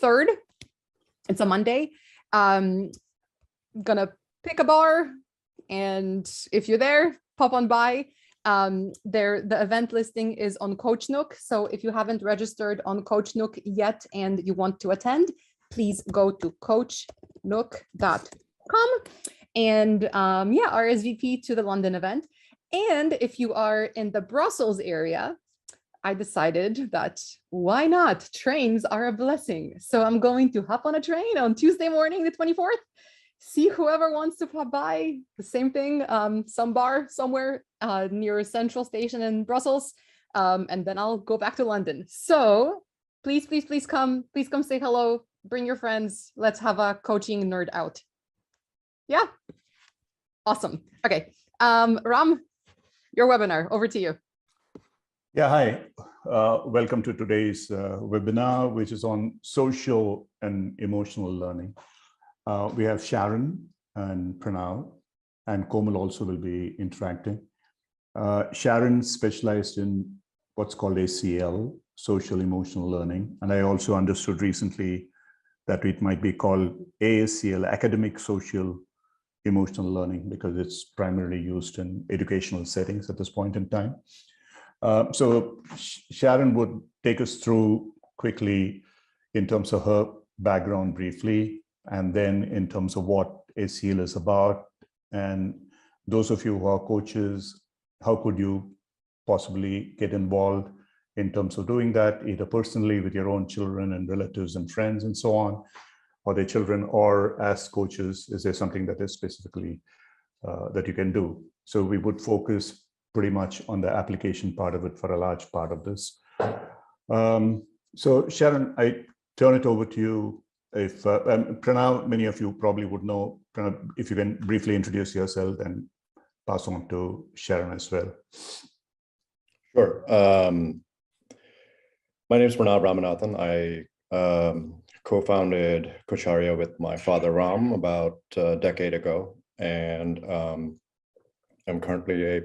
3rd. It's a Monday. Gonna pick a bar, and if you're there, pop on by. The event listing is on Coach Nook. So if you haven't registered on Coach Nook yet and you want to attend, please go to coachnook.com and RSVP to the London event. And if you are in the Brussels area, I decided that why not? Trains are a blessing. So I'm going to hop on a train on Tuesday morning, the 24th. See whoever wants to pop by. The same thing, some bar somewhere near a central station in Brussels, and then I'll go back to London. So please come. Please come say hello. Bring your friends. Let's have a coaching nerd out. Yeah, awesome. Okay, Ram, your webinar. Over to you. Yeah, hi. Welcome to today's webinar, which is on social and emotional learning. We have Sharon and Pranav, and Coleman also will be interacting. Sharon specialized in what's called ACL, social emotional learning. And I also understood recently that it might be called ASCL, academic social emotional learning, because it's primarily used in educational settings at this point in time. So Sharon would take us through quickly in terms of her background briefly, and then in terms of what ACL is about. And those of you who are coaches, how could you possibly get involved in terms of doing that, either personally with your own children and relatives and friends and so on, or their children, or as coaches, is there something that is specifically that you can do? So we would focus pretty much on the application part of it for a large part of this. So Sharon, I turn it over to you. If Pranav, many of you probably would know, Pranav, if you can briefly introduce yourself and pass on to Sharon as well. Sure. My name is Pranav Ramanathan. I co-founded Coacharya with my father Ram about a decade ago, and I'm currently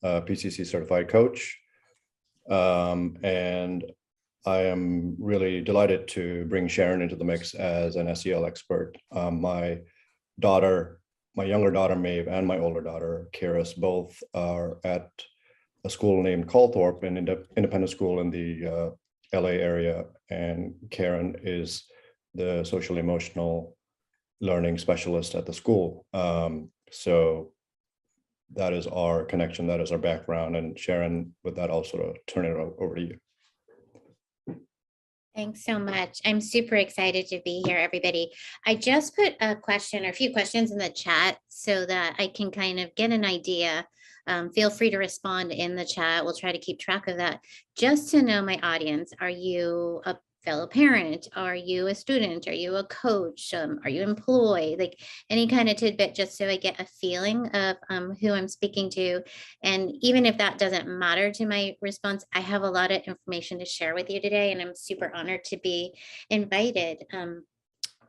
a PCC certified coach, and I am really delighted to bring Sharon into the mix as an SEL expert. My younger daughter Maeve and my older daughter Kiris both are at a school named Calthorpe, an independent school in the LA area, and Karen is the social emotional learning specialist at the school. So that is our connection, that is our background. And Sharon, with that, I'll sort of turn it over to you. Thanks so much. I'm super excited to be here, everybody. I just put a question or a few questions in the chat so that I can kind of get an idea. Feel free to respond in the chat. We'll try to keep track of that. Just to know my audience, are you a fellow parent? Are you a student? Are you a coach? Are you employed? Like any kind of tidbit, just so I get a feeling of who I'm speaking to. And even if that doesn't matter to my response, I have a lot of information to share with you today, and I'm super honored to be invited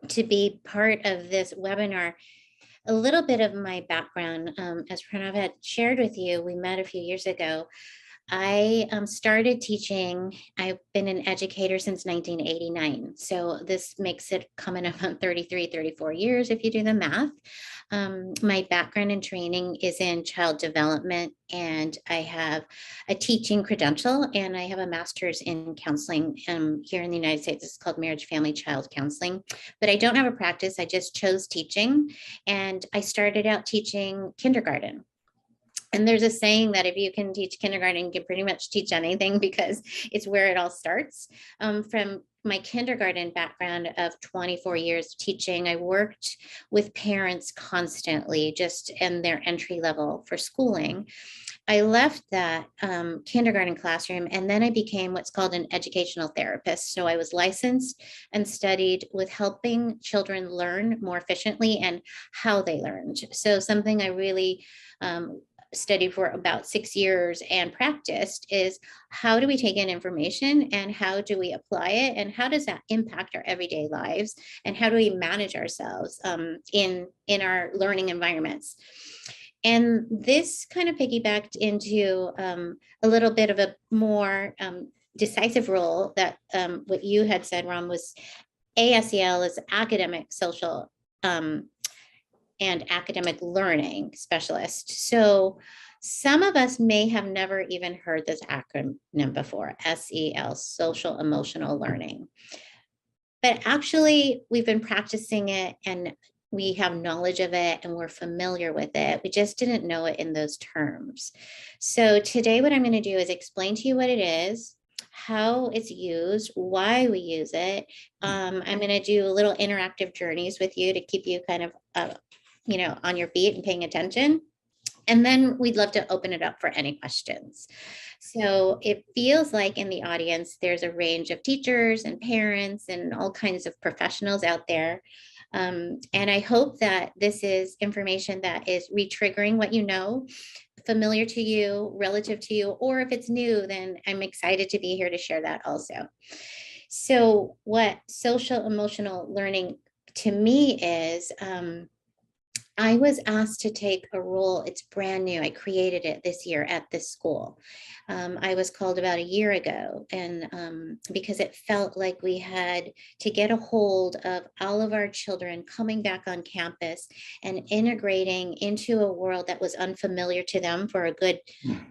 to be part of this webinar. A little bit of my background, as Pranav had shared with you, we met a few years ago. I started teaching. I've been an educator since 1989. So this makes it coming up on 33, 34 years if you do the math. My background and training is in child development, and I have a teaching credential, and I have a master's in counseling here in the United States. It's called marriage, family, child counseling. But I don't have a practice. I just chose teaching, and I started out teaching kindergarten. And there's a saying that if you can teach kindergarten, you can pretty much teach anything, because it's where it all starts. From my kindergarten background of 24 years of teaching, I worked with parents constantly, just in their entry level for schooling. I left that kindergarten classroom, and then I became what's called an educational therapist. So I was licensed and studied with helping children learn more efficiently and how they learned. So something I really studied for about 6 years and practiced is, how do we take in information and how do we apply it, and how does that impact our everyday lives, and how do we manage ourselves in our learning environments. And this kind of piggybacked into a little bit of a more decisive role that what you had said, Ron, was ASEL is academic, social, and academic learning specialist. So some of us may have never even heard this acronym before, SEL, social emotional learning. But actually, we've been practicing it and we have knowledge of it and we're familiar with it. We just didn't know it in those terms. So today, what I'm going to do is explain to you what it is, how it's used, why we use it. I'm going to do little interactive journeys with you to keep you kind of, on your feet and paying attention. And then we'd love to open it up for any questions. So it feels like in the audience, there's a range of teachers and parents and all kinds of professionals out there. And I hope that this is information that is re-triggering what you know, familiar to you, relative to you, or if it's new, then I'm excited to be here to share that also. So what social emotional learning to me is, I was asked to take a role. It's brand new. I created it this year at this school. I was called about a year ago, and because it felt like we had to get a hold of all of our children coming back on campus and integrating into a world that was unfamiliar to them for a good,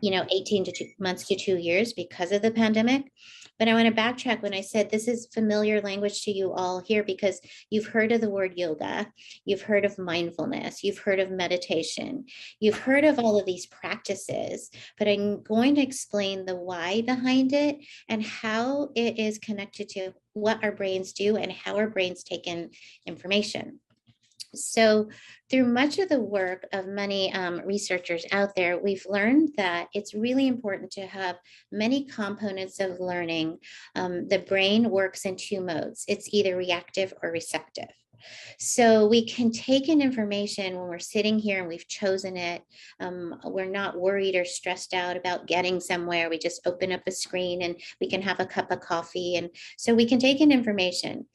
18 months to 2 years because of the pandemic. But I want to backtrack when I said this is familiar language to you all here because you've heard of the word yoga, you've heard of mindfulness, you've heard of meditation, you've heard of all of these practices, but I'm going to explain the why behind it and how it is connected to what our brains do and how our brains take in information. So through much of the work of many researchers out there, we've learned that it's really important to have many components of learning. The brain works in two modes. It's either reactive or receptive. So we can take in information when we're sitting here and we've chosen it. We're not worried or stressed out about getting somewhere. We just open up a screen and we can have a cup of coffee. And so we can take in information.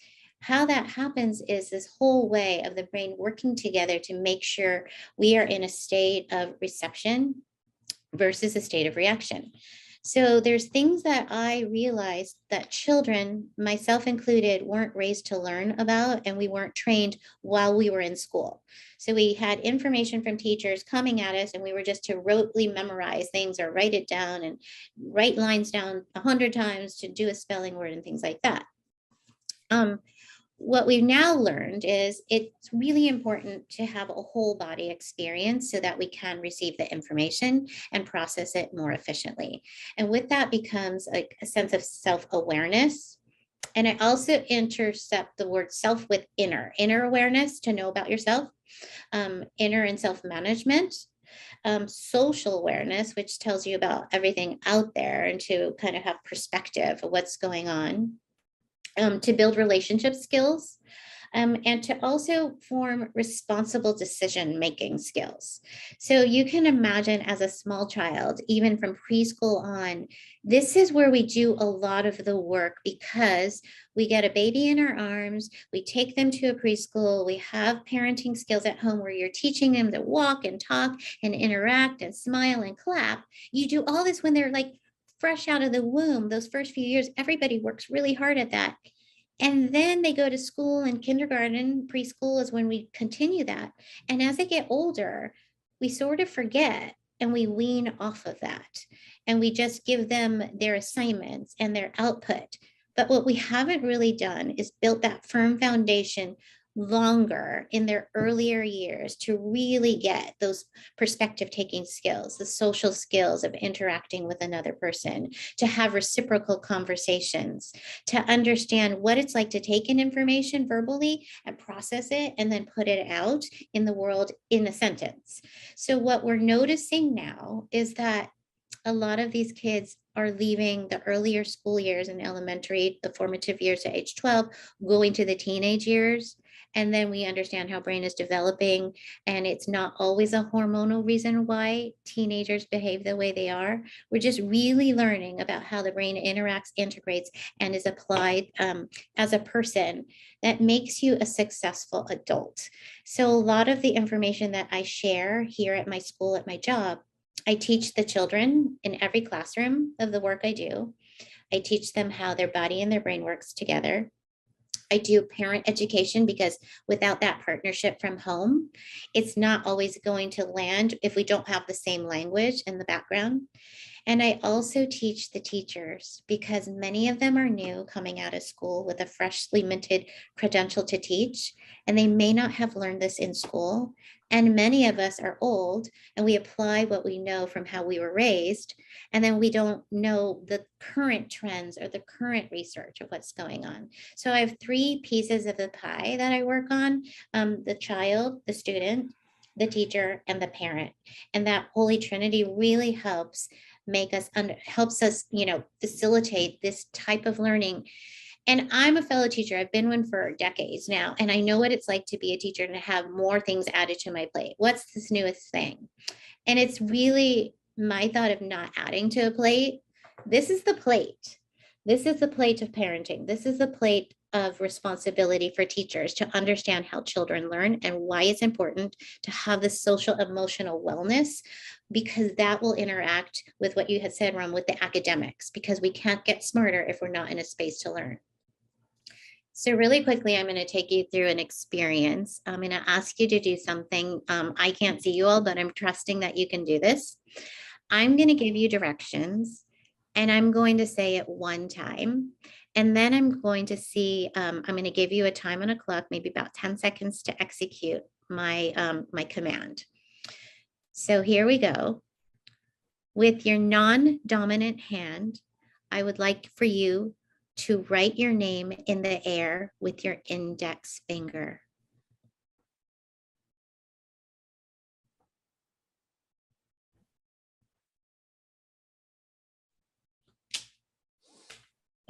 How that happens is this whole way of the brain working together to make sure we are in a state of reception versus a state of reaction. So there's things that I realized that children, myself included, weren't raised to learn about, and we weren't trained while we were in school. So we had information from teachers coming at us, and we were just to rotely memorize things or write it down and write lines down 100 times to do a spelling word and things like that. What we've now learned is it's really important to have a whole body experience so that we can receive the information and process it more efficiently. And with that becomes a sense of self-awareness. And I also intercept the word self with inner awareness to know about yourself, inner and self-management, social awareness, which tells you about everything out there and to kind of have perspective of what's going on. To build relationship skills, and to also form responsible decision-making skills. So you can imagine as a small child, even from preschool on, this is where we do a lot of the work because we get a baby in our arms, we take them to a preschool, we have parenting skills at home where you're teaching them to walk and talk and interact and smile and clap. You do all this when they're like fresh out of the womb. Those first few years, everybody works really hard at that. And then they go to school and kindergarten, preschool is when we continue that. And as they get older, we sort of forget and we wean off of that. And we just give them their assignments and their output. But what we haven't really done is built that firm foundation longer in their earlier years to really get those perspective taking skills, the social skills of interacting with another person, to have reciprocal conversations, to understand what it's like to take in information verbally and process it and then put it out in the world in a sentence. So what we're noticing now is that a lot of these kids are leaving the earlier school years in elementary, the formative years to age 12, going to the teenage years. And then we understand how brain is developing, and it's not always a hormonal reason why teenagers behave the way they are. We're just really learning about how the brain interacts, integrates, and is applied as a person that makes you a successful adult. So a lot of the information that I share here at my school, at my job, I teach the children in every classroom of the work I do. I teach them how their body and their brain works together. I do parent education because without that partnership from home, it's not always going to land if we don't have the same language in the background. And I also teach the teachers because many of them are new coming out of school with a freshly minted credential to teach, and they may not have learned this in school. And many of us are old and we apply what we know from how we were raised, and then we don't know the current trends or the current research of what's going on. So I have three pieces of the pie that I work on: the child, the student, the teacher, and the parent. And that holy trinity really helps helps us, facilitate this type of learning. And I'm a fellow teacher. I've been one for decades now, and I know what it's like to be a teacher and to have more things added to my plate. What's this newest thing? And it's really my thought of not adding to a plate. This is the plate. This is the plate of parenting. This is the plate of responsibility for teachers to understand how children learn and why it's important to have this social emotional wellness, because that will interact with what you had said, Ron, with the academics, because we can't get smarter if we're not in a space to learn. So really quickly, I'm going to take you through an experience. I'm going to ask you to do something. I can't see you all, but I'm trusting that you can do this. I'm going to give you directions, and I'm going to say it one time. And then I'm going to see, I'm going to give you a time on a clock, maybe about 10 seconds to execute my, my command. So here we go. With your non-dominant hand, I would like for you to write your name in the air with your index finger.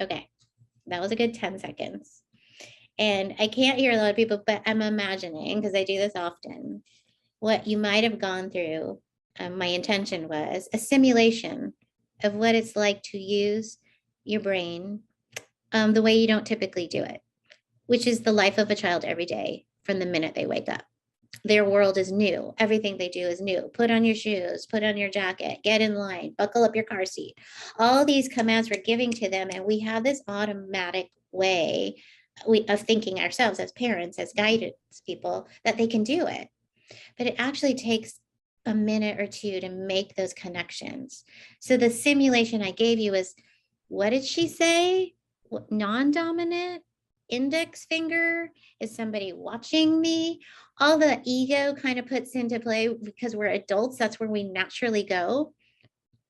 Okay, that was a good 10 seconds. And I can't hear a lot of people, but I'm imagining, because I do this often, what you might have gone through. My intention was a simulation of what it's like to use your brain the way you don't typically do it, which is the life of a child every day from the minute they wake up. Their world is new. Everything they do is new. Put on your shoes, put on your jacket, get in line, buckle up your car seat. All these commands we're giving to them, and we have this automatic way of thinking ourselves as parents, as guidance people, that they can do it. But it actually takes a minute or two to make those connections. So the simulation I gave you is, what did she say? Non-dominant, index finger, is somebody watching me? All the ego kind of puts into play because we're adults. That's where we naturally go.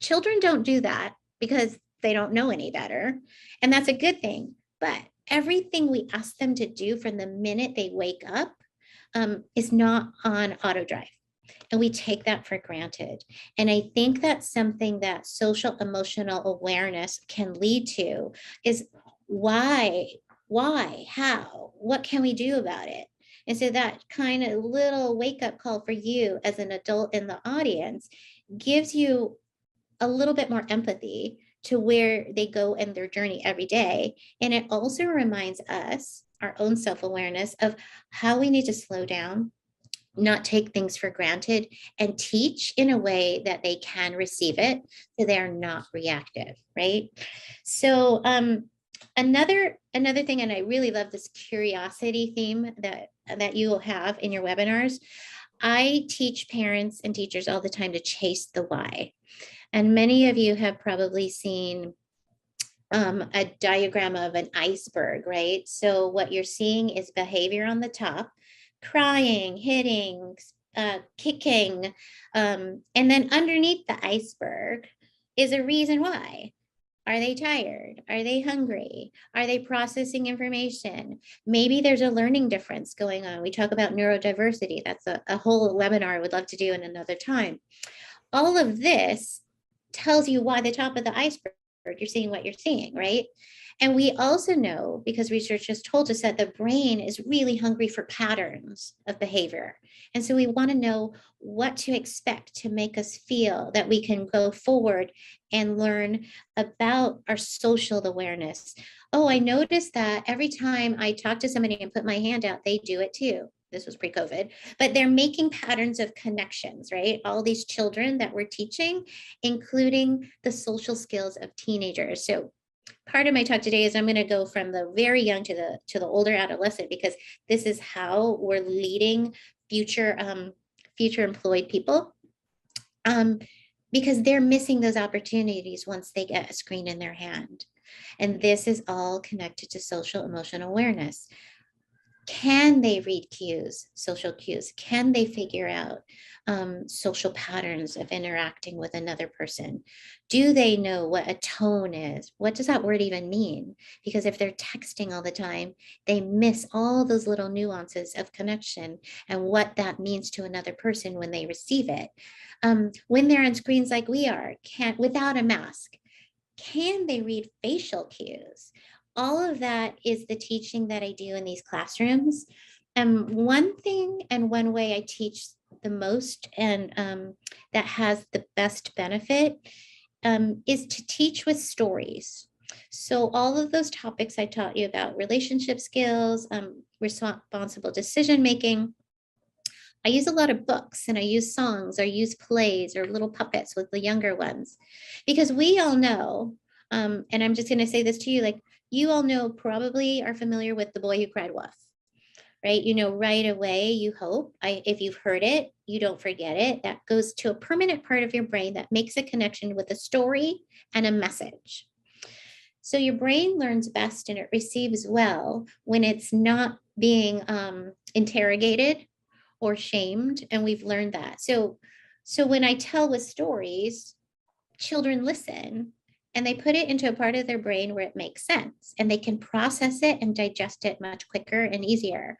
Children don't do that because they don't know any better. And that's a good thing. But everything we ask them to do from the minute they wake up is not on auto drive. And we take that for granted. And I think that's something that social emotional awareness can lead to, is why, how, what can we do about it? And so that kind of little wake up call for you as an adult in the audience gives you a little bit more empathy to where they go in their journey every day. And it also reminds us, our own self-awareness, of how we need to slow down, not take things for granted, and teach in a way that they can receive it so they're not reactive, right? So another thing, and I really love this curiosity theme that you will have in your webinars. I teach parents and teachers all the time to chase the why. And many of you have probably seen a diagram of an iceberg, right? So what you're seeing is behavior on the top: crying, hitting, kicking. And then underneath the iceberg is a reason why. Are they tired? Are they hungry? Are they processing information? Maybe there's a learning difference going on. We talk about neurodiversity. That's a whole webinar I would love to do in another time. All of this tells you why the top of the iceberg, you're seeing what you're seeing, right? And we also know, because research has told us, that the brain is really hungry for patterns of behavior. And so we want to know what to expect to make us feel that we can go forward and learn about our social awareness. Oh, I noticed that every time I talk to somebody and put my hand out, they do it too. This was pre-COVID, but they're making patterns of connections, right? All these children that we're teaching, including the social skills of teenagers. So part of my talk today is I'm going to go from the very young to the older adolescent, because this is how we're leading future employed people, because they're missing those opportunities once they get a screen in their hand. And this is all connected to social emotional awareness. Can they read cues, social cues? Can they figure out social patterns of interacting with another person? Do they know what a tone is? What does that word even mean? Because if they're texting all the time, they miss all those little nuances of connection and what that means to another person when they receive it. When they're on screens like we are, without a mask, can they read facial cues? All of that is the teaching that I do in these classrooms. One thing and one way I teach the most, and that has the best benefit, is to teach with stories. So all of those topics I taught you about, relationship skills, responsible decision making, I use a lot of books, and I use songs, or use plays or little puppets with the younger ones, because we all know, and I'm just going to say this to you, like, you all know, probably are familiar with The Boy Who Cried Wolf, right? You know, right away, you hope, if you've heard it, you don't forget it. That goes to a permanent part of your brain that makes a connection with a story and a message. So your brain learns best and it receives well when it's not being interrogated or shamed. And we've learned that. So when I tell with stories, children listen, and they put it into a part of their brain where it makes sense, and they can process it and digest it much quicker and easier.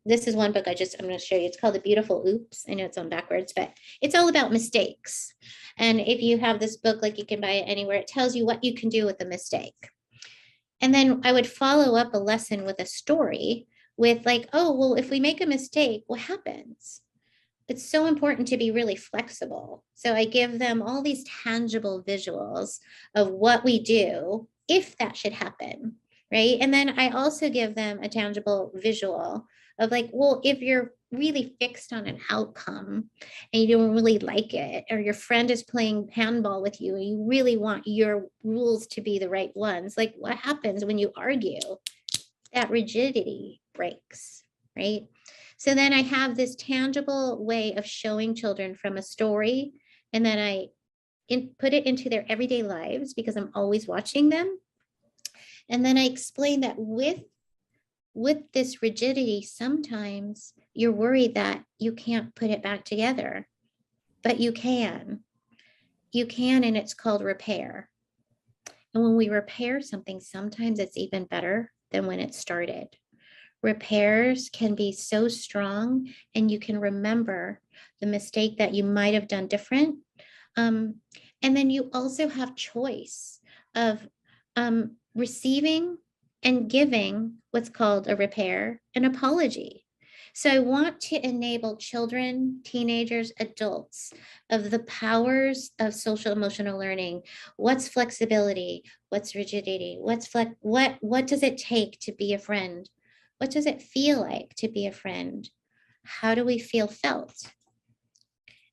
This is one book I'm going to show you. It's called The Beautiful Oops. I know it's on backwards, but it's all about mistakes. And if you have this book, like, you can buy it anywhere, it tells you what you can do with a mistake. And then I would follow up a lesson with a story with, like, oh, well, if we make a mistake, what happens? It's so important to be really flexible. So I give them all these tangible visuals of what we do if that should happen, right? And then I also give them a tangible visual of, like, well, if you're really fixed on an outcome and you don't really like it, or your friend is playing handball with you and you really want your rules to be the right ones, like, what happens when you argue? That rigidity breaks, right? So then I have this tangible way of showing children from a story, and then I put it into their everyday lives, because I'm always watching them. And then I explain that with this rigidity, sometimes you're worried that you can't put it back together, but you can. You can, and it's called repair. And when we repair something, sometimes it's even better than when it started. Repairs can be so strong, and you can remember the mistake that you might have done different. And then you also have choice of receiving and giving what's called a repair, an apology. So I want to enable children, teenagers, adults of the powers of social emotional learning. What's flexibility? What's rigidity? What does it take to be a friend? What does it feel like to be a friend? How do we feel felt?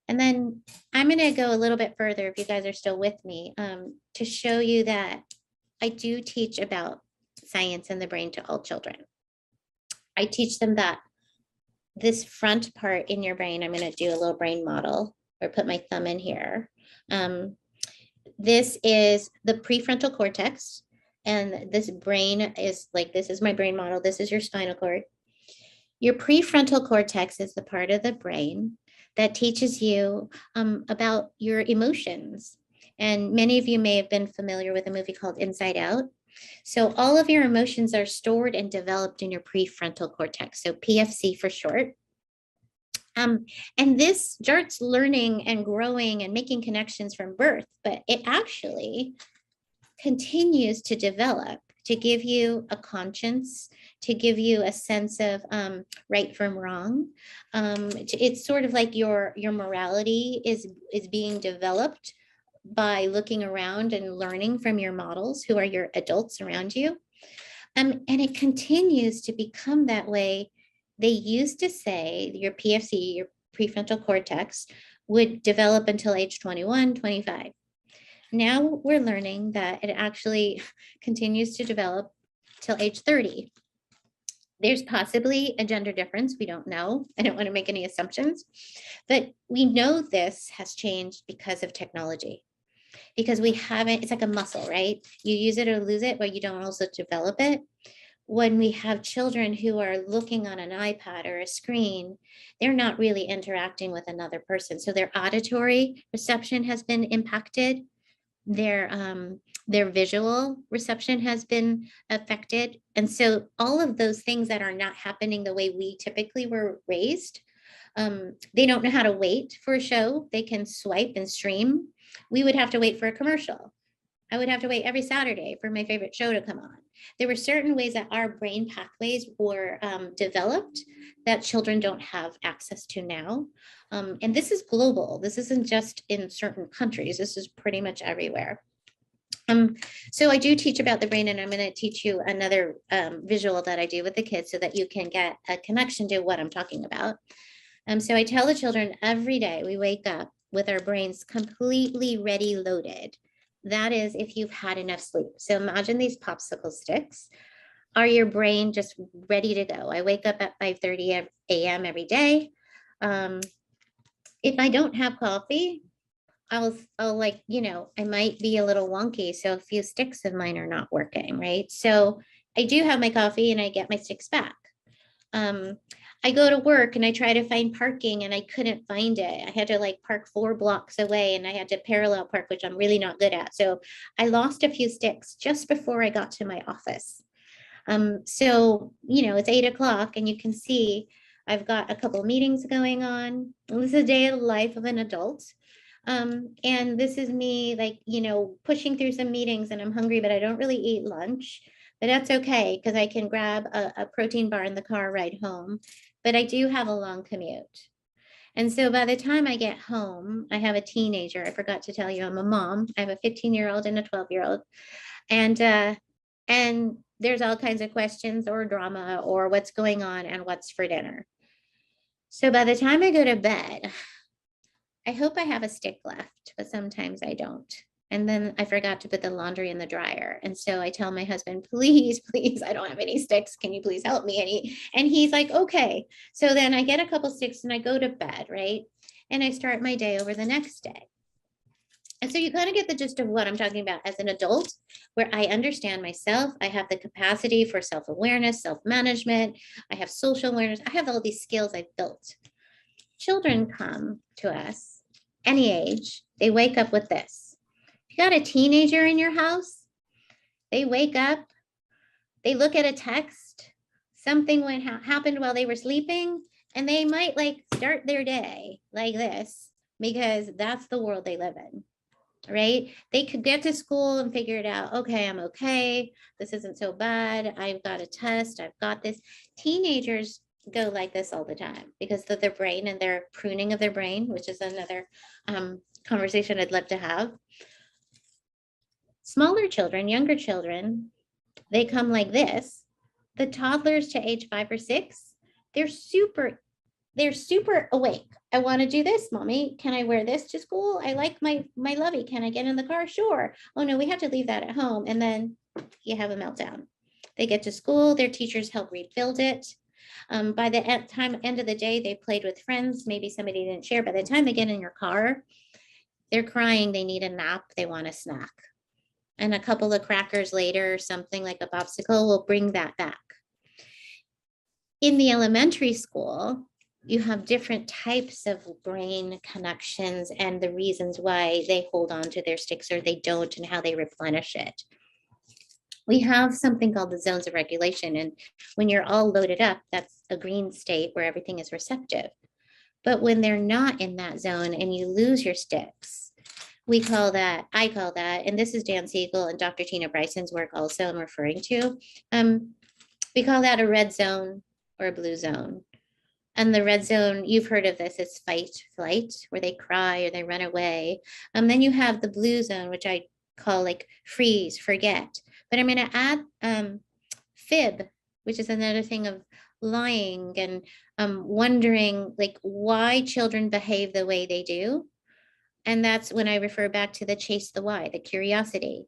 And then I'm going to go a little bit further, if you guys are still with me, to show you that I do teach about science and the brain to all children. I teach them that this front part in your brain, I'm going to do a little brain model, or put my thumb in here. This is the prefrontal cortex. And this brain is like, this is my brain model. This is your spinal cord. Your prefrontal cortex is the part of the brain that teaches you about your emotions. And many of you may have been familiar with a movie called Inside Out. So all of your emotions are stored and developed in your prefrontal cortex. So PFC for short. And this starts learning and growing and making connections from birth, but it actually continues to develop to give you a conscience, to give you a sense of right from wrong. It's sort of like your morality is being developed by looking around and learning from your models, who are your adults around you. And it continues to become that way. They used to say your PFC, your prefrontal cortex, would develop until age 21, 25. Now we're learning that it actually continues to develop till age 30. There's possibly a gender difference. We don't know. I don't want to make any assumptions, but we know this has changed because of technology. Because we haven't, it's like a muscle, right? You use it or lose it, but you don't also develop it. When we have children who are looking on an iPad or a screen, they're not really interacting with another person. So their auditory reception has been impacted. Their visual reception has been affected. And so all of those things that are not happening the way we typically were raised, they don't know how to wait for a show. They can swipe and stream. We would have to wait for a commercial. I would have to wait every Saturday for my favorite show to come on. There were certain ways that our brain pathways were developed that children don't have access to now. And this is global. This isn't just in certain countries. This is pretty much everywhere. So I do teach about the brain, and I'm going to teach you another visual that I do with the kids so that you can get a connection to what I'm talking about. So I tell the children every day we wake up with our brains completely ready loaded. That is if you've had enough sleep. So imagine these popsicle sticks are your brain just ready to go. I wake up at 5:30 a.m. every day. If I don't have coffee, I'll like, I might be a little wonky. So a few sticks of mine are not working, right? So I do have my coffee and I get my sticks back. I go to work and I try to find parking and I couldn't find it. I had to like park 4 blocks away and I had to parallel park, which I'm really not good at. So I lost a few sticks just before I got to my office. So, it's 8 o'clock and you can see I've got a couple of meetings going on. This is a day of the life of an adult. And this is me like, pushing through some meetings and I'm hungry, but I don't really eat lunch. But that's okay because I can grab a protein bar in the car ride home. But I do have a long commute. And so by the time I get home, I have a teenager. I forgot to tell you I'm a mom. I have a 15-year-old and a 12-year-old. And there's all kinds of questions or drama or what's going on and what's for dinner. So by the time I go to bed, I hope I have a stick left, but sometimes I don't. And then I forgot to put the laundry in the dryer. And so I tell my husband, please, I don't have any sticks. Can you please help me? And he's like, okay. So then I get a couple sticks and I go to bed, right? And I start my day over the next day. And so you kind of get the gist of what I'm talking about as an adult, where I understand myself. I have the capacity for self-awareness, self-management. I have social awareness. I have all these skills I've built. Children come to us any age. They wake up with this. If you got a teenager in your house, they wake up, they look at a text, something happened while they were sleeping, and they might like start their day like this because that's the world they live in, right? They could get to school and figure it out. Okay, I'm okay. This isn't so bad. I've got a test. I've got this. Teenagers go like this all the time because of their brain and their pruning of their brain, which is another conversation I'd love to have. Smaller children, younger children, they come like this. The toddlers to age 5 or 6, they're super awake. I want to do this, mommy. Can I wear this to school? I like my lovey. Can I get in the car? Sure. Oh no, we have to leave that at home. And then you have a meltdown. They get to school, their teachers help rebuild it. By the end of the day, they played with friends. Maybe somebody didn't share. By the time they get in your car, they're crying. They need a nap. They want a snack. And a couple of crackers later, something like a popsicle will bring that back. In the elementary school, you have different types of brain connections and the reasons why they hold on to their sticks or they don't and how they replenish it. We have something called the zones of regulation. And when you're all loaded up, that's a green state where everything is receptive. But when they're not in that zone and you lose your sticks, I call that, and this is Dan Siegel and Dr. Tina Bryson's work also I'm referring to. We call that a red zone or a blue zone. And the red zone, you've heard of this, it's fight, flight, where they cry or they run away. Then you have the blue zone, which I call like freeze, forget. But I'm going to add fib, which is another thing of lying and wondering like why children behave the way they do. And that's when I refer back to the chase the why, the curiosity.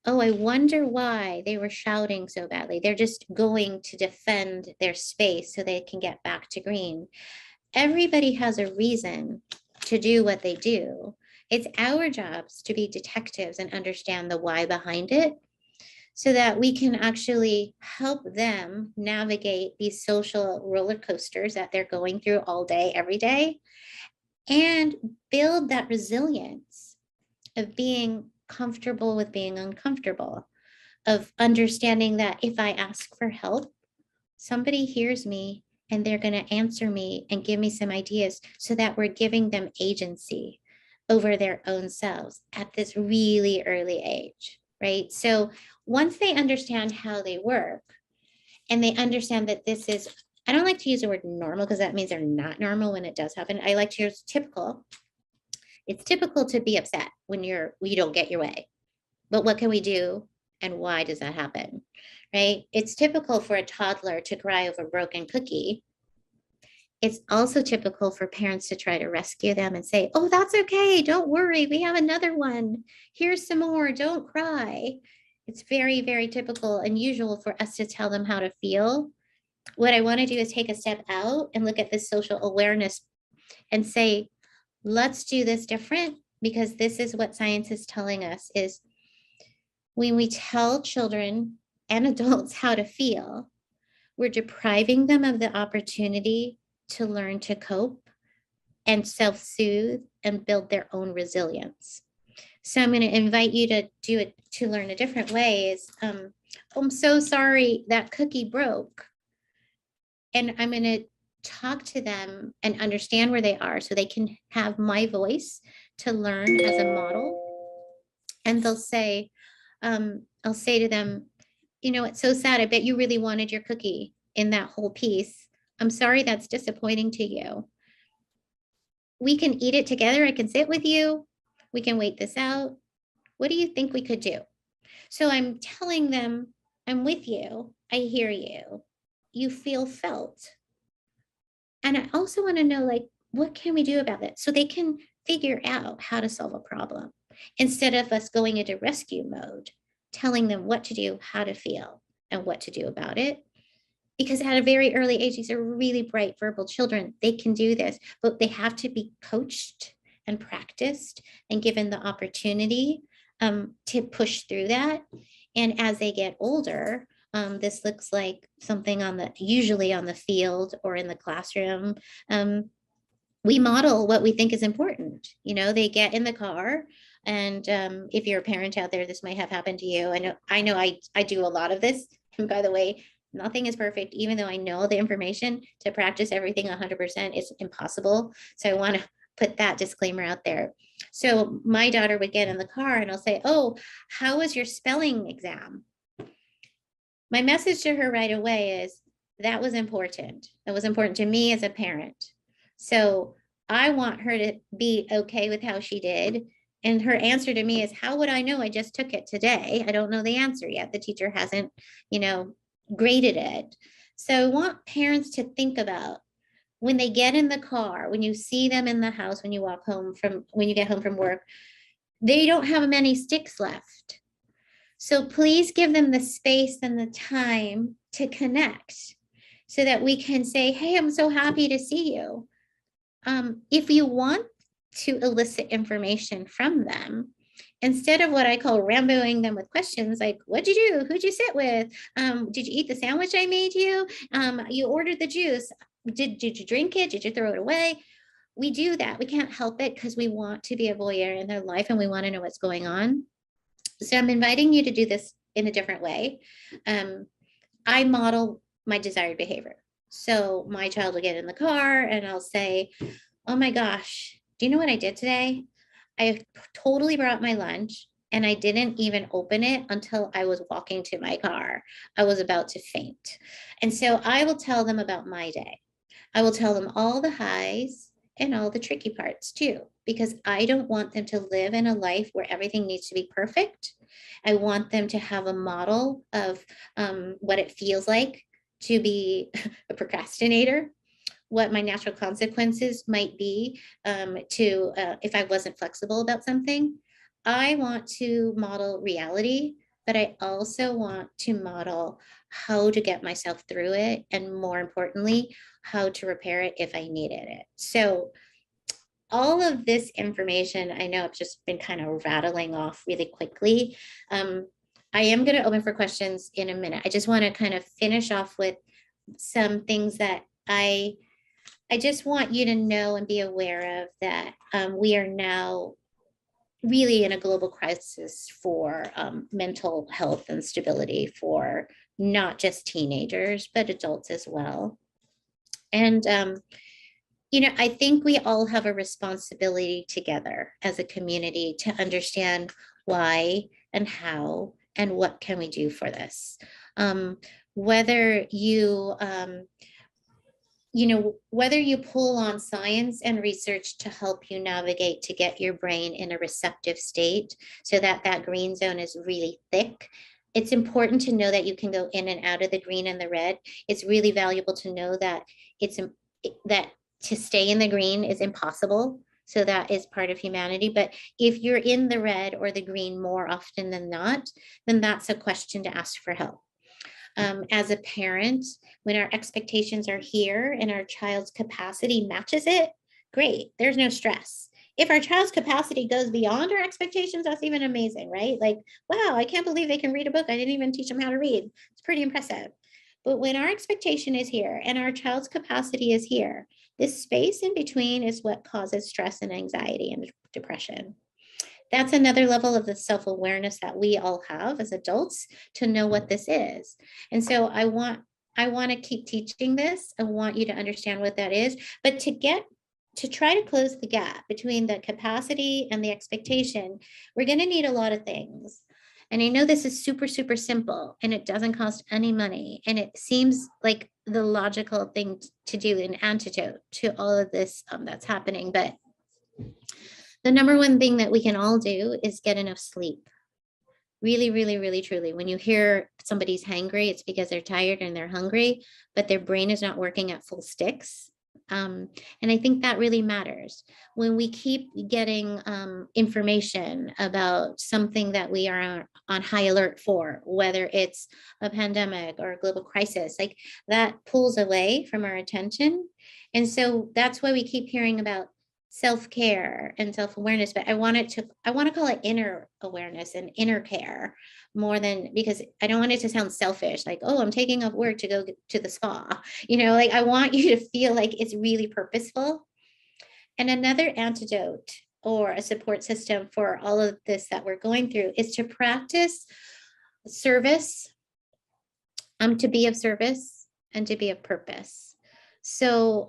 Oh, I wonder why they were shouting so badly. They're just going to defend their space so they can get back to green. Everybody has a reason to do what they do. It's our jobs to be detectives and understand the why behind it, so that we can actually help them navigate these social roller coasters that they're going through all day, every day, and build that resilience of being comfortable with being uncomfortable, of understanding that if I ask for help, somebody hears me and they're going to answer me and give me some ideas, so that we're giving them agency over their own selves at this really early age, right? So once they understand how they work and they understand that this is, I don't like to use the word normal because that means they're not normal when it does happen. I like to use typical. It's typical to be upset when you don't get your way. But what can we do? And why does that happen? Right? It's typical for a toddler to cry over a broken cookie. It's also typical for parents to try to rescue them and say, oh, that's okay. Don't worry. We have another one. Here's some more. Don't cry. It's very, very typical and usual for us to tell them how to feel. What I want to do is take a step out and look at this social awareness and say, let's do this different, because this is what science is telling us is when we tell children and adults how to feel, we're depriving them of the opportunity to learn to cope and self-soothe and build their own resilience. So I'm going to invite you to do it, to learn a different way is, I'm so sorry that cookie broke. And I'm going to talk to them and understand where they are so they can have my voice to learn as a model. And they'll say, I'll say to them, you know, it's so sad. I bet you really wanted your cookie in that whole piece. I'm sorry that's disappointing to you. We can eat it together. I can sit with you. We can wait this out. What do you think we could do? So I'm telling them, I'm with you. I hear you. You feel felt. And I also want to know, like, what can we do about it? So they can figure out how to solve a problem instead of us going into rescue mode, telling them what to do, how to feel, and what to do about it. Because at a very early age, these are really bright verbal children. They can do this, but they have to be coached and practiced and given the opportunity to push through that. And as they get older, this looks like something usually on the field or in the classroom. We model what we think is important. You know, they get in the car, and if you're a parent out there, this might have happened to you. I know I do a lot of this. And by the way, nothing is perfect. Even though I know the information, to practice everything 100% is impossible. So I want to put that disclaimer out there. So my daughter would get in the car and I'll say, oh, how was your spelling exam? My message to her right away is, that was important. That was important to me as a parent. So I want her to be okay with how she did. And her answer to me is, how would I know? I just took it today. I don't know the answer yet. The teacher hasn't, graded it. So I want parents to think about when they get in the car, when you see them in the house, when you get home from work, they don't have many sticks left. So please give them the space and the time to connect so that we can say, hey, I'm so happy to see you. If you want to elicit information from them, instead of what I call ramboing them with questions like, what'd you do? Who'd you sit with? Did you eat the sandwich I made you? You ordered the juice. Did you drink it? Did you throw it away? We do that. We can't help it because we want to be a voyeur in their life and we want to know what's going on. So I'm inviting you to do this in a different way. I model my desired behavior. So my child will get in the car and I'll say, oh my gosh, do you know what I did today? I totally brought my lunch and I didn't even open it until I was walking to my car. I was about to faint. And so I will tell them about my day. I will tell them all the highs and all the tricky parts too, because I don't want them to live in a life where everything needs to be perfect. I want them to have a model of what it feels like to be a procrastinator, what my natural consequences might be if I wasn't flexible about something. I want to model reality, but I also want to model how to get myself through it, and more importantly, how to repair it if I needed it. So all of this information, I know I've just been kind of rattling off really quickly. I am going to open for questions in a minute. I just want to kind of finish off with some things that I just want you to know and be aware of, that we are now really in a global crisis for mental health and stability for not just teenagers, but adults as well. And, I think we all have a responsibility together as a community to understand why and how and what can we do for this. Whether you whether you pull on science and research to help you navigate to get your brain in a receptive state so that that green zone is really thick. It's important to know that you can go in and out of the green and the red. It's really valuable to know that that to stay in the green is impossible. So that is part of humanity. But if you're in the red or the green more often than not, then that's a question to ask for help. As a parent, when our expectations are here and our child's capacity matches it, great, there's no stress. If our child's capacity goes beyond our expectations, that's even amazing, right? Like, wow, I can't believe they can read a book. I didn't even teach them how to read. It's pretty impressive. But when our expectation is here and our child's capacity is here, this space in between is what causes stress and anxiety and depression. That's another level of the self-awareness that we all have as adults to know what this is. And so I want to keep teaching this. I want you to understand what that is, but to try to close the gap between the capacity and the expectation, we're going to need a lot of things. And I know this is super, super simple and it doesn't cost any money. And it seems like the logical thing to do, an antidote to all of this that's happening. But the number one thing that we can all do is get enough sleep. Really, really, really, truly. When you hear somebody's hangry, it's because they're tired and they're hungry, but their brain is not working at full sticks. And I think that really matters. When we keep getting information about something that we are on high alert for, whether it's a pandemic or a global crisis, like that pulls away from our attention. And so that's why we keep hearing about self-care and self-awareness, but I want to call it inner awareness and inner care more than, because I don't want it to sound selfish, like, oh, I'm taking off work to go to the spa, like I want you to feel like it's really purposeful. And another antidote or a support system for all of this that we're going through is to practice service, to be of service and to be of purpose. So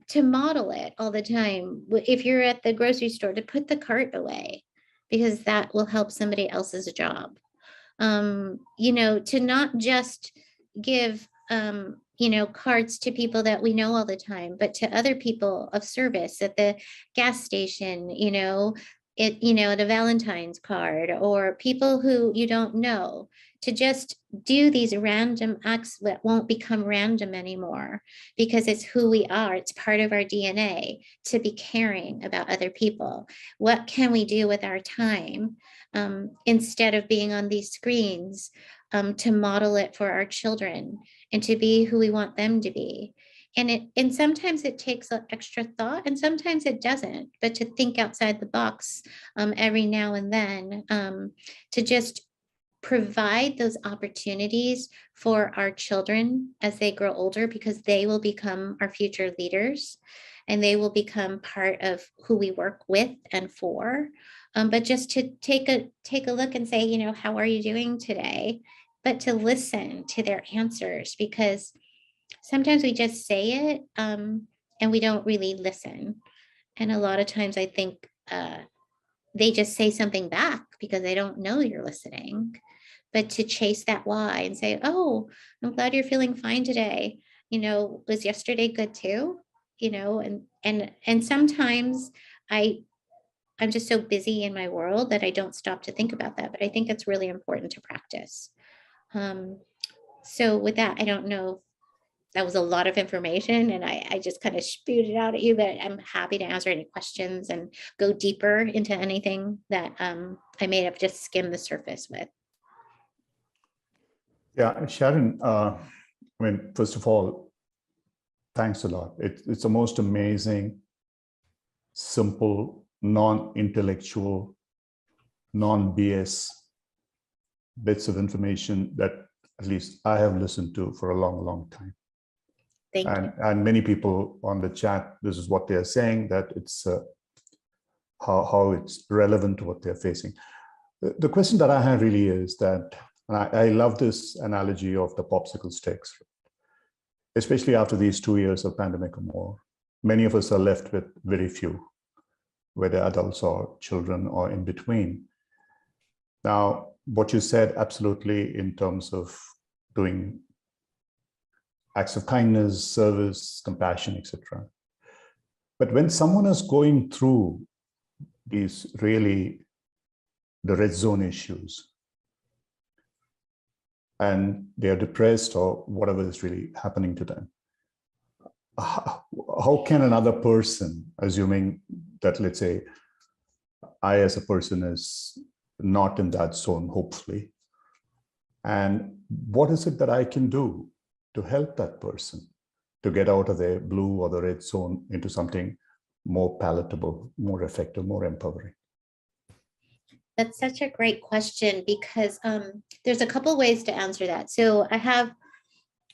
to model it all the time, if you're at the grocery store, to put the cart away, because that will help somebody else's job. To not just give, carts to people that we know all the time, but to other people of service at the gas station, the Valentine's card, or people who you don't know, to just do these random acts that won't become random anymore, because it's who we are. It's part of our DNA to be caring about other people. What can we do with our time instead of being on these screens, to model it for our children and to be who we want them to be? And sometimes it takes an extra thought and sometimes it doesn't, but to think outside the box every now and then, to just provide those opportunities for our children as they grow older, because they will become our future leaders and they will become part of who we work with and for. But just to take a look and say, how are you doing today? But to listen to their answers, because sometimes we just say it and we don't really listen. And a lot of times I think they just say something back because they don't know you're listening. But to chase that why and say, oh, I'm glad you're feeling fine today. Was yesterday good too? And sometimes I'm just so busy in my world that I don't stop to think about that. But I think it's really important to practice. So with that, I don't know that was a lot of information, and I just kind of spewed it out at you, but I'm happy to answer any questions and go deeper into anything that I may have just skimmed the surface with. Yeah, Sharon, I mean, first of all, thanks a lot. It's the most amazing, simple, non-intellectual, non-BS bits of information that at least I have listened to for a long, long time. Thank you. And many people on the chat, this is what they're saying, that it's how it's relevant to what they're facing. The question that I have really is that, and I love this analogy of the popsicle sticks, especially after these 2 years of pandemic or more. Many of us are left with very few, whether adults or children or in between. Now, what you said absolutely in terms of doing acts of kindness, service, compassion, etc. But when someone is going through these really the red zone issues, and they are depressed or whatever is really happening to them, how can another person, assuming that, let's say, I as a person is not in that zone, hopefully, and what is it that I can do to help that person to get out of the blue or the red zone into something more palatable, more effective, more empowering? That's such a great question, because there's a couple ways to answer that. So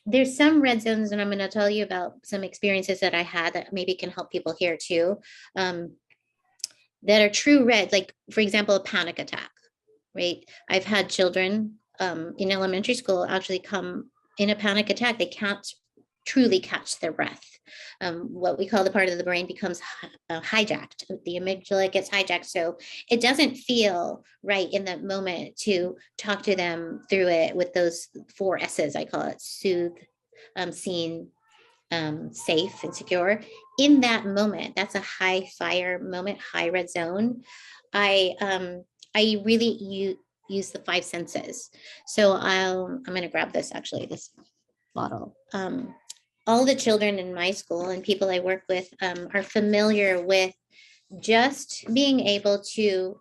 there's some red zones, and I'm going to tell you about some experiences that I had that maybe can help people here too, that are true red, like for example, a panic attack, right? I've had children in elementary school actually come in a panic attack. They can't truly catch their breath. What we call the part of the brain becomes hijacked. The amygdala gets hijacked. So it doesn't feel right in that moment to talk to them through it with those 4 S's, I call it: soothe, seen, safe, and secure. In that moment, that's a high fire moment, high red zone. I really use the 5 senses. So I'm going to grab this, actually, this bottle. All the children in my school and people I work with are familiar with just being able to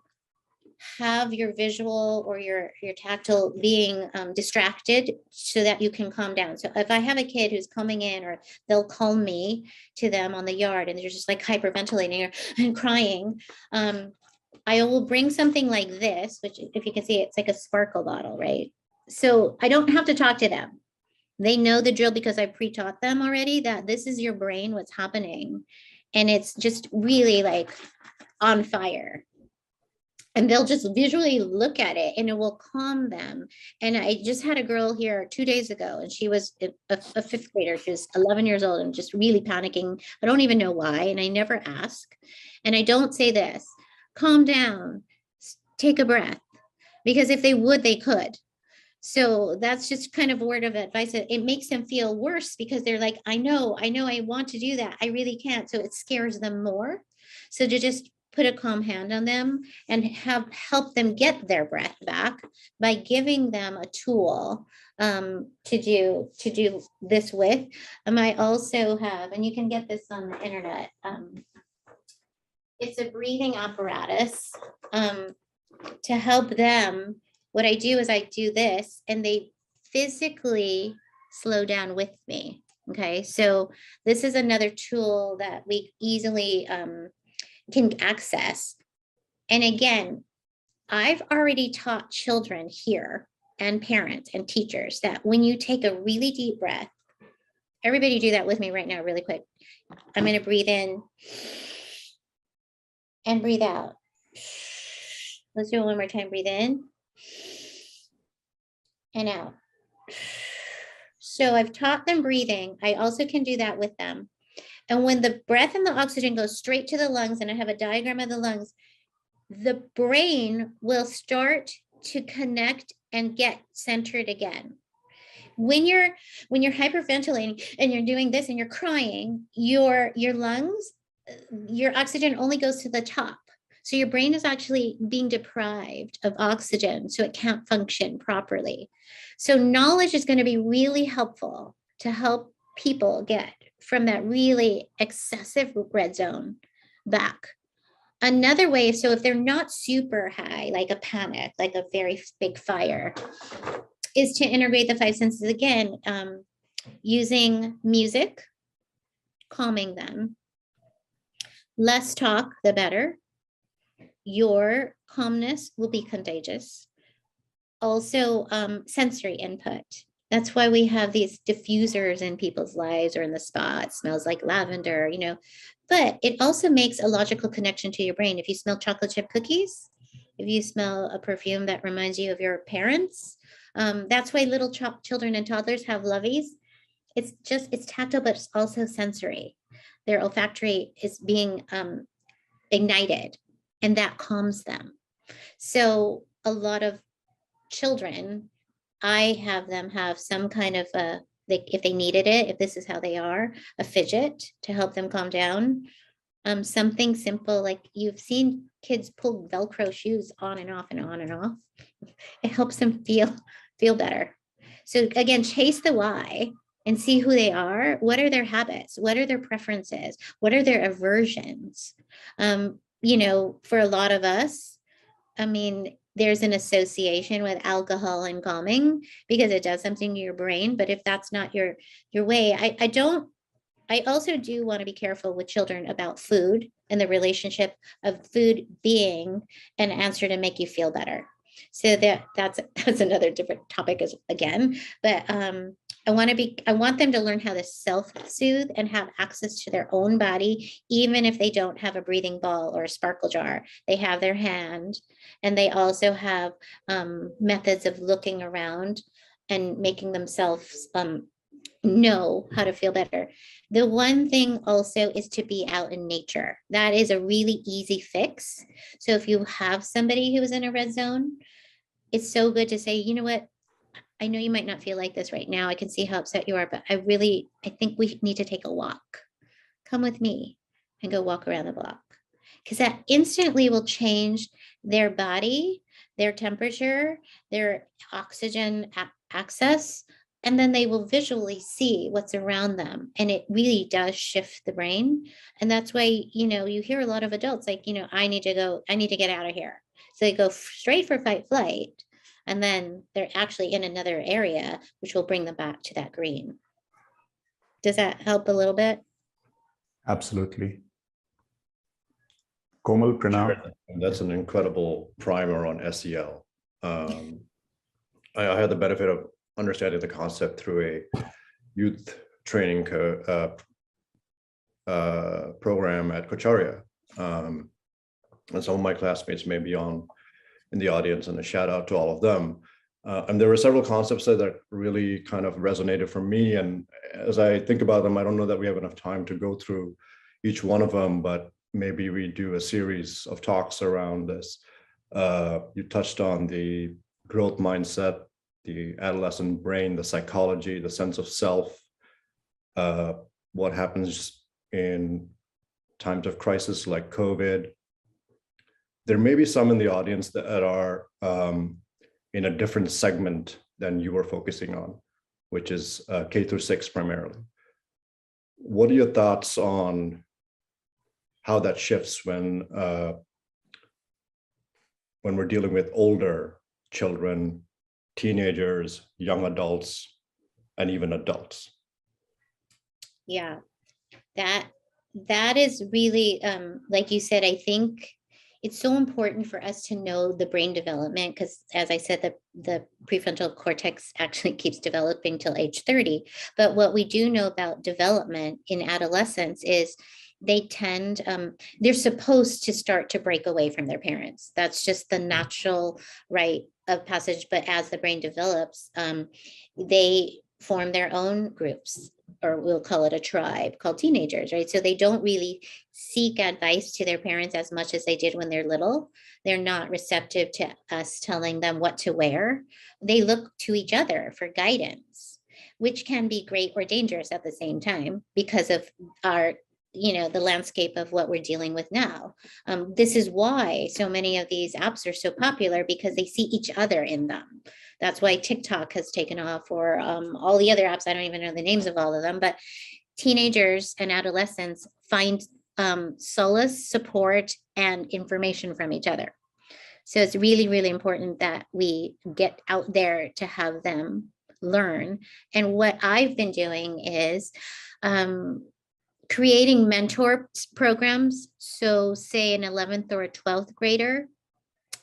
have your visual or your tactile being distracted so that you can calm down. So if I have a kid who's coming in, or they'll call me to them on the yard and they're just like hyperventilating and crying, I will bring something like this, which, if you can see, it's like a sparkle bottle, right? So I don't have to talk to them. They know the drill because I pre-taught them already that this is your brain, what's happening. And it's just really like on fire. And they'll just visually look at it and it will calm them. And I just had a girl here 2 days ago, and she was a 5th grader. She was 11 years old and just really panicking. I don't even know why. And I never ask. And I don't say this: calm down, take a breath. Because if they would, they could. So that's just kind of a word of advice. It makes them feel worse because they're like, I know I want to do that. I really can't. So it scares them more. So to just put a calm hand on them and help them get their breath back by giving them a tool to do this with. I also have, and you can get this on the internet, it's a breathing apparatus to help them. What I do is I do this and they physically slow down with me. Okay, so this is another tool that we easily can access. And again, I've already taught children here and parents and teachers that when you take a really deep breath, everybody do that with me right now, really quick. I'm going to breathe in and breathe out. Let's do it one more time. Breathe in and out. So I've taught them breathing. I also can do that with them. And when the breath and the oxygen goes straight to the lungs, and I have a diagram of the lungs, the brain will start to connect and get centered again. When you're hyperventilating and you're doing this and you're crying, your lungs, your oxygen only goes to the top. So your brain is actually being deprived of oxygen, so it can't function properly. So knowledge is going to be really helpful to help people get from that really excessive red zone back. Another way, so if they're not super high, like a panic, like a very big fire, is to integrate the five senses again, using music, calming them. Less talk, the better. Your calmness will be contagious. Also, sensory input. That's why we have these diffusers in people's lives or in the spa. It smells like lavender, you know, but it also makes a logical connection to your brain. If you smell chocolate chip cookies, if you smell a perfume that reminds you of your parents, that's why little children and toddlers have loveys. It's tactile, but it's also sensory. Their olfactory is being ignited, and that calms them. So a lot of children, I have them have some kind of if they needed it, if this is how they are, a fidget to help them calm down. Something simple, like you've seen kids pull Velcro shoes on and off and on and off. It helps them feel better. So again, chase the why and see who they are. What are their habits? What are their preferences? What are their aversions? You know, for a lot of us, I mean, there's an association with alcohol and calming because it does something to your brain. But if that's not your way, I also do want to be careful with children about food and the relationship of food being an answer to make you feel better. So that's another different topic again, but I want them to learn how to self-soothe and have access to their own body, even if they don't have a breathing ball or a sparkle jar. They have their hand, and they also have methods of looking around and making themselves know how to feel better. The one thing also is to be out in nature. That is a really easy fix. So if you have somebody who is in a red zone, it's so good to say, you know what, I know you might not feel like this right now. I can see how upset you are, but I think we need to take a walk. Come with me and go walk around the block, because that instantly will change their body, their temperature, their oxygen access, and then they will visually see what's around them. And it really does shift the brain. And that's why, you know, you hear a lot of adults like, you know, I need to get out of here. So they go straight for fight flight. And then they're actually in another area, which will bring them back to that green. Does that help a little bit? Absolutely. Komal, Pranav. That's an incredible primer on SEL. I had the benefit of understanding the concept through a youth training program at Coacharya. And some of my classmates may be in the audience, and a shout out to all of them. And there were several concepts that really kind of resonated for me. And as I think about them, I don't know that we have enough time to go through each one of them, but maybe we do a series of talks around this. You touched on the growth mindset, the adolescent brain, the psychology, the sense of self, what happens in times of crisis like COVID. There may be some in the audience that are in a different segment than you were focusing on, which is K through 6 primarily. What are your thoughts on how that shifts when we're dealing with older children, teenagers, young adults, and even adults? Yeah, that is really, like you said, I think it's so important for us to know the brain development, because as I said, the prefrontal cortex actually keeps developing till age 30. But what we do know about development in adolescence is they tend, they're supposed to start to break away from their parents. That's just the natural rite of passage. But as the brain develops, they form their own groups, or we'll call it a tribe, called teenagers, right? So they don't really seek advice to their parents as much as they did when they're little. They're not receptive to us telling them what to wear. They look to each other for guidance, which can be great or dangerous at the same time because of our, you know, the landscape of what we're dealing with now. This is why so many of these apps are so popular, because they see each other in them. That's why TikTok has taken off, or all the other apps. I don't even know the names of all of them, but teenagers and adolescents find solace, support, and information from each other. So it's really, really important that we get out there to have them learn. And what I've been doing is creating mentor programs. So say an 11th or a 12th grader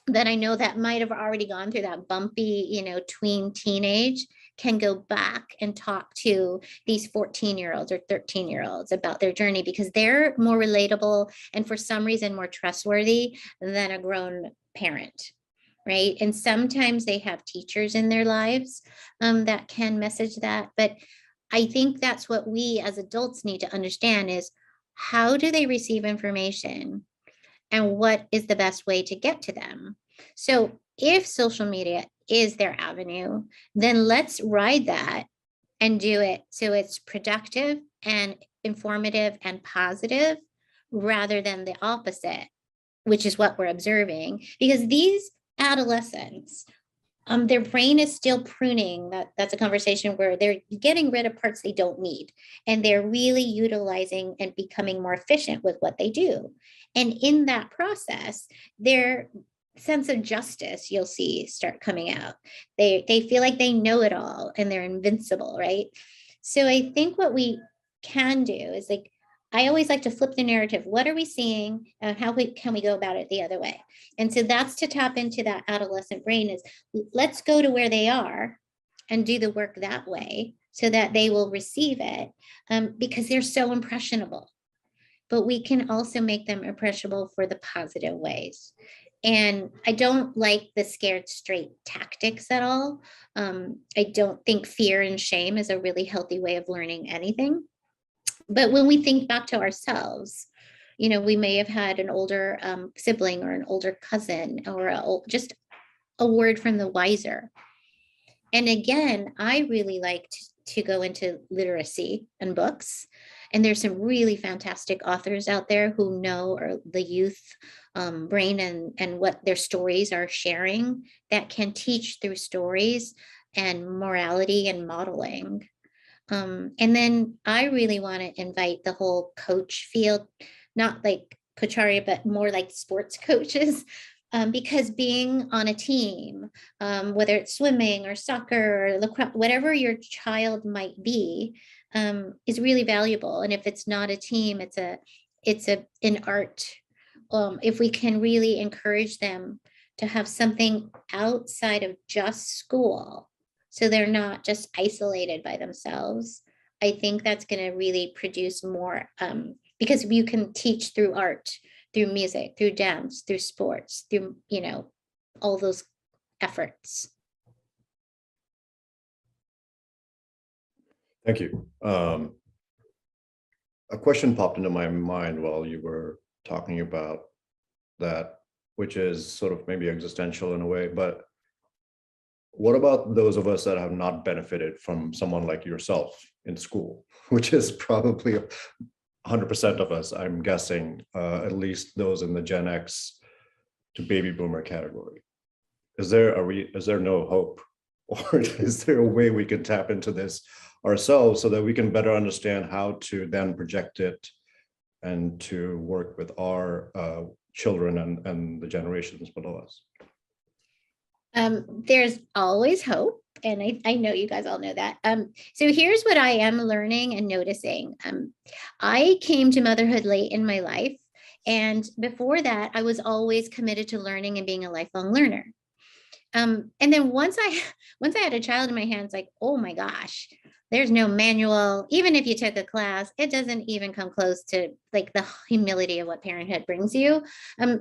that I know that might have already gone through that bumpy, tween teenage, can go back and talk to these 14-year-olds or 13-year-olds about their journey, because they're more relatable and for some reason more trustworthy than a grown parent, right? And sometimes they have teachers in their lives that can message that. But I think that's what we as adults need to understand is, how do they receive information and what is the best way to get to them? So if social media is their avenue, then let's ride that and do it so it's productive and informative and positive, rather than the opposite, which is what we're observing. Because these adolescents, their brain is still pruning. That's a conversation where they're getting rid of parts they don't need, and they're really utilizing and becoming more efficient with what they do. And in that process, their sense of justice, you'll see, start coming out. They feel like they know it all and they're invincible, right? So I think what we can do is, like, I always like to flip the narrative. What are we seeing? How can we go about it the other way? And so that's to tap into that adolescent brain, is let's go to where they are and do the work that way so that they will receive it, because they're so impressionable. But we can also make them impressionable for the positive ways. And I don't like the scared straight tactics at all. I don't think fear and shame is a really healthy way of learning anything. But when we think back to ourselves, we may have had an older sibling or an older cousin, or just a word from the wiser. And again, I really like to go into literacy and books. And there's some really fantastic authors out there who know the youth brain and what their stories are sharing, that can teach through stories and morality and modeling. And then I really want to invite the whole coach field, not like Coacharya, but more like sports coaches, because being on a team, whether it's swimming or soccer or lacrosse, whatever your child might be, is really valuable. And if it's not a team, it's an art. If we can really encourage them to have something outside of just school, so they're not just isolated by themselves, I think that's going to really produce more, because you can teach through art, through music, through dance, through sports, through, all those efforts. Thank you. A question popped into my mind while you were talking about that, which is sort of maybe existential in a way, but what about those of us that have not benefited from someone like yourself in school, which is probably 100% of us, I'm guessing, at least those in the Gen X to baby boomer category? Is there no hope, or is there a way we can tap into this ourselves so that we can better understand how to then project it and to work with our children and the generations below us? There's always hope. And I know you guys all know that. So here's what I am learning and noticing. I came to motherhood late in my life. And before that, I was always committed to learning and being a lifelong learner. And then once I had a child in my hands, like, oh my gosh, there's no manual. Even if you took a class, it doesn't even come close to like the humility of what parenthood brings you.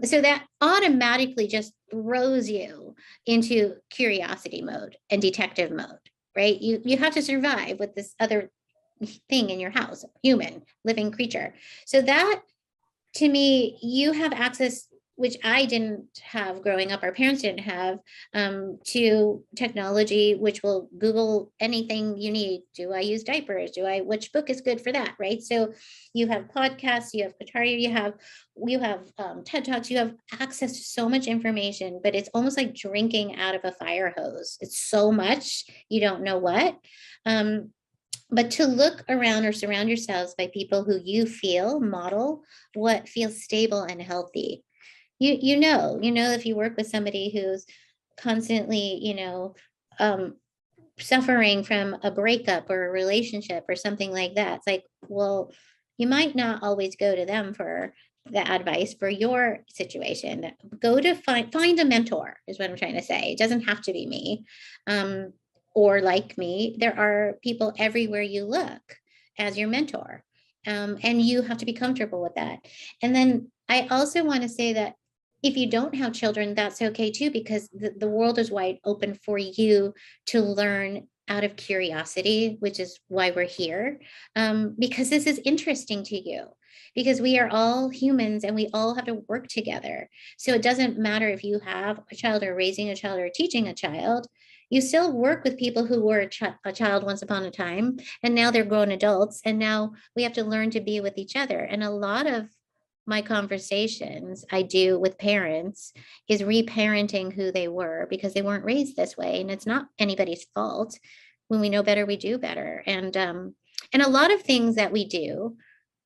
So that automatically just throws you into curiosity mode and detective mode, right? You have to survive with this other thing in your house, human, living creature. So that, to me, you have access which I didn't have growing up, our parents didn't have, to technology, which will Google anything you need. Do I use diapers? Which book is good for that, right? So you have podcasts, you have Coacharya, you have TED Talks, you have access to so much information, but it's almost like drinking out of a fire hose. It's so much, you don't know what. But to look around or surround yourselves by people who you feel model what feels stable and healthy. You know, if you work with somebody who's constantly, suffering from a breakup or a relationship or something like that, it's like, well, you might not always go to them for the advice for your situation. Go to find a mentor is what I'm trying to say. It doesn't have to be me. Or like me, there are people everywhere you look as your mentor. And you have to be comfortable with that. And then I also want to say that if you don't have children, that's okay too, because the world is wide open for you to learn out of curiosity, which is why we're here, because this is interesting to you, because we are all humans and we all have to work together. So it doesn't matter if you have a child or raising a child or teaching a child, you still work with people who were a child once upon a time, and now they're grown adults, and now we have to learn to be with each other. And a lot of my conversations I do with parents is reparenting who they were because they weren't raised this way, and it's not anybody's fault. When we know better, we do better. And a lot of things that we do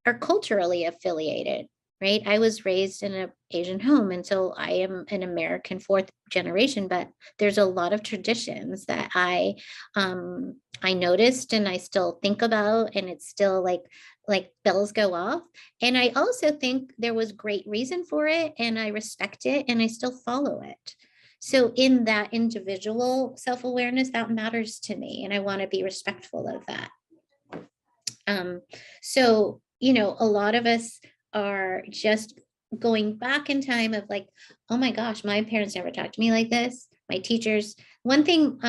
are culturally affiliated, right? I was raised in an Asian home, and so I am an American fourth generation, but there's a lot of traditions that I noticed and I still think about, and it's still like bells go off. And I also think there was great reason for it, and I respect it, and I still follow it. So in that individual self-awareness, that matters to me, and I want to be respectful of that. So, a lot of us are just going back in time of like, oh my gosh, my parents never talked to me like this. My teachers, one thing,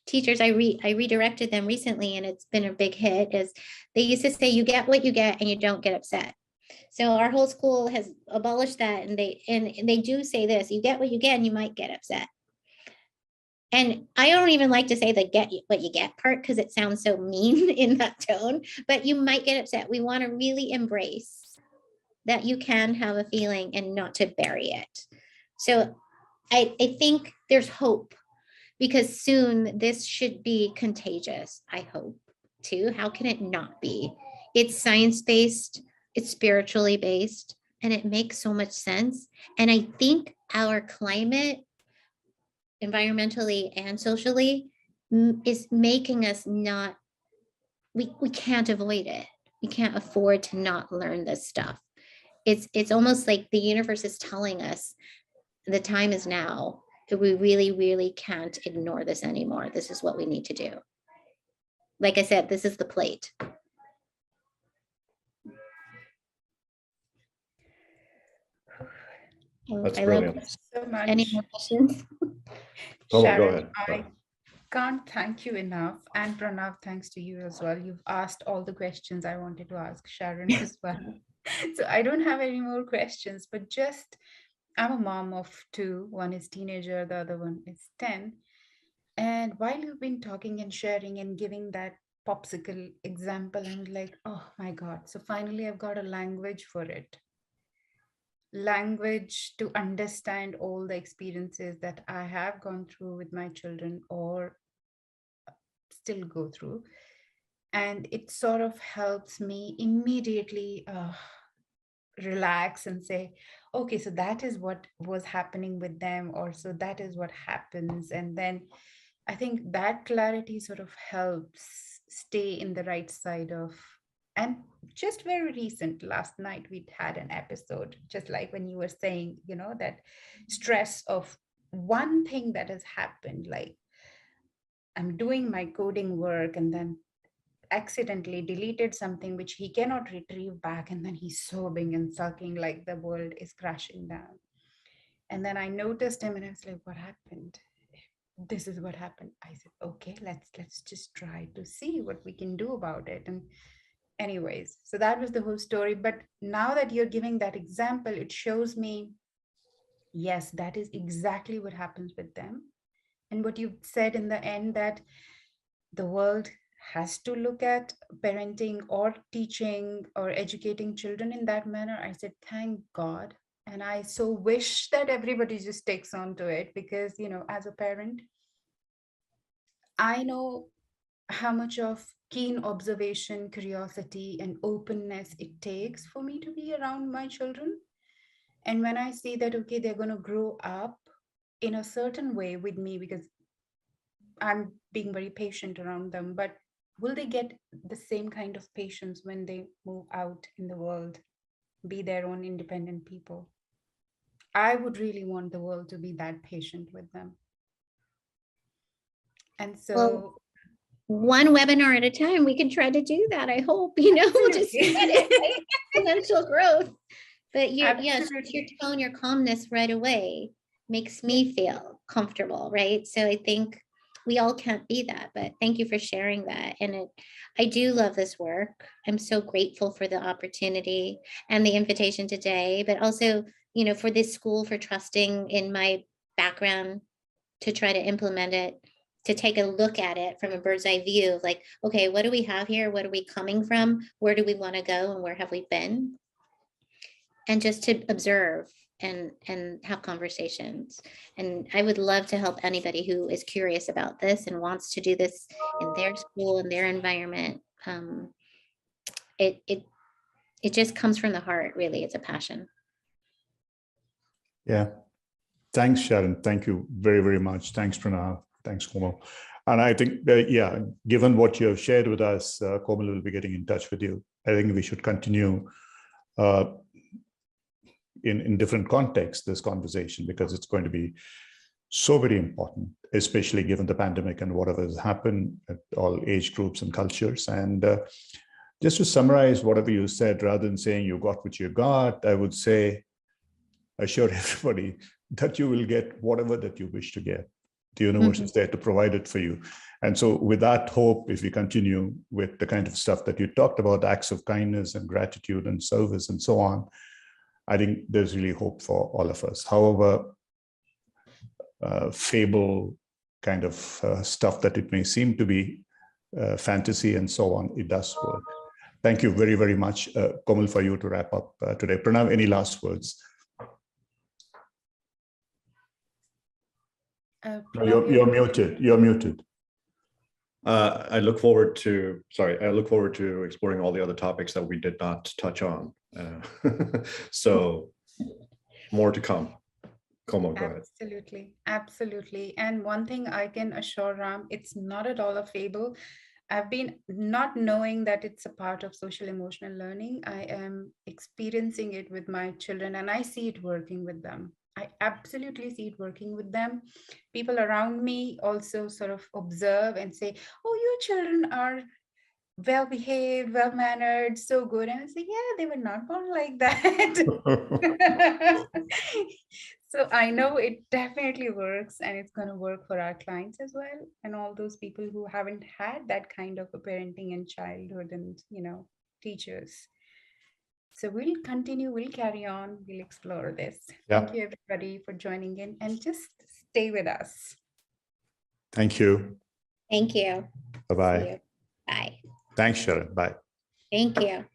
teachers, I redirected them recently, and it's been a big hit, is they used to say, you get what you get and you don't get upset. So our whole school has abolished that, and they do say this, you get what you get and you might get upset. And I don't even like to say the get what you get part, because it sounds so mean in that tone, but you might get upset. We want to really embrace that you can have a feeling and not to bury it. So I think there's hope, because soon this should be contagious, I hope, too. How can it not be? It's science-based, it's spiritually based, and it makes so much sense. And I think our climate, environmentally and socially, is making us not, we can't avoid it. We can't afford to not learn this stuff. It's almost like the universe is telling us the time is now. We really, really can't ignore this anymore. This is what we need to do. Like I said, this is the plate. That's brilliant. So much. Any more questions? Go Sharon, ahead. I can't thank you enough. And Pranav, thanks to you as well. You've asked all the questions I wanted to ask Sharon as well. So I don't have any more questions, but just, I'm a mom of two. One is teenager, the other one is 10. And while you've been talking and sharing and giving that popsicle example, I'm like, oh my God. So finally I've got a language for it. Language to understand all the experiences that I have gone through with my children or still go through. And it sort of helps me immediately relax and say, okay, so that is what was happening with them, or so that is what happens. And then I think that clarity sort of helps stay in the right side of. And just very recent, last night, we had an episode, just like when you were saying, that stress of one thing that has happened, like I'm doing my coding work and then accidentally deleted something which he cannot retrieve back. And then he's sobbing and sulking like the world is crashing down. And then I noticed him and I was like, what happened? This is what happened. I said, okay, let's just try to see what we can do about it. And anyways, so that was the whole story. But now that you're giving that example, it shows me yes, that is exactly what happens with them. And what you said in the end, that the world has to look at parenting or teaching or educating children in that manner, I said, thank God. And I so wish that everybody just takes on to it, because, as a parent, I know how much of keen observation, curiosity, and openness it takes for me to be around my children. And when I see that, okay, they're going to grow up in a certain way with me because I'm being very patient around them, but will they get the same kind of patience when they move out in the world, be their own independent people? I would really want the world to be that patient with them. And Well, so, one webinar at a time, we can try to do that. I hope, just get it, right? Exponential growth. But yes, your tone, your calmness right away makes me feel comfortable, right? So I think we all can't be that, but thank you for sharing that. And I do love this work. I'm so grateful for the opportunity and the invitation today, but also, for this school, for trusting in my background to try to implement it, to take a look at it from a bird's eye view of like, okay, what do we have here? What are we coming from? Where do we want to go? And where have we been? And just to observe and have conversations. And I would love to help anybody who is curious about this and wants to do this in their school, in their environment. It just comes from the heart, really. It's a passion. Yeah. Thanks, Sharon. Thank you very, very much. Thanks, Pranav. Thanks, Komal. And I think that, yeah, given what you have shared with us, Komal will be getting in touch with you. I think we should continue in different contexts, this conversation, because it's going to be so very important, especially given the pandemic and whatever has happened at all age groups and cultures. And just to summarize whatever you said, rather than saying you got what you got, I would say, assure everybody that you will get whatever that you wish to get. The universe is there to provide it for you. And so with that hope, if we continue with the kind of stuff that you talked about, acts of kindness and gratitude and service and so on, I think there's really hope for all of us. However, fable kind of stuff that it may seem to be, fantasy and so on, it does work. Thank you very, very much, Komal, for you to wrap up today. Pranav, any last words? You're muted. You're muted. I look forward to exploring all the other topics that we did not touch on. So more to come. Come on, go ahead. Absolutely, absolutely. And one thing I can assure Ram, it's not at all a fable. I've been not knowing that it's a part of social emotional learning. I am experiencing it with my children and I see it working with them. I absolutely see it working with them. People around me also sort of observe and say, oh, your children are well behaved, well mannered, so good. And I say, yeah, they were not born like that. So I know it definitely works, and it's going to work for our clients as well, and all those people who haven't had that kind of a parenting in childhood and teachers. So we'll continue, we'll carry on, we'll explore this. Yeah. Thank you everybody for joining in, and just stay with us. Thank you. Thank you. Bye-bye. Bye. Thanks, Sharon. Bye. Thank you.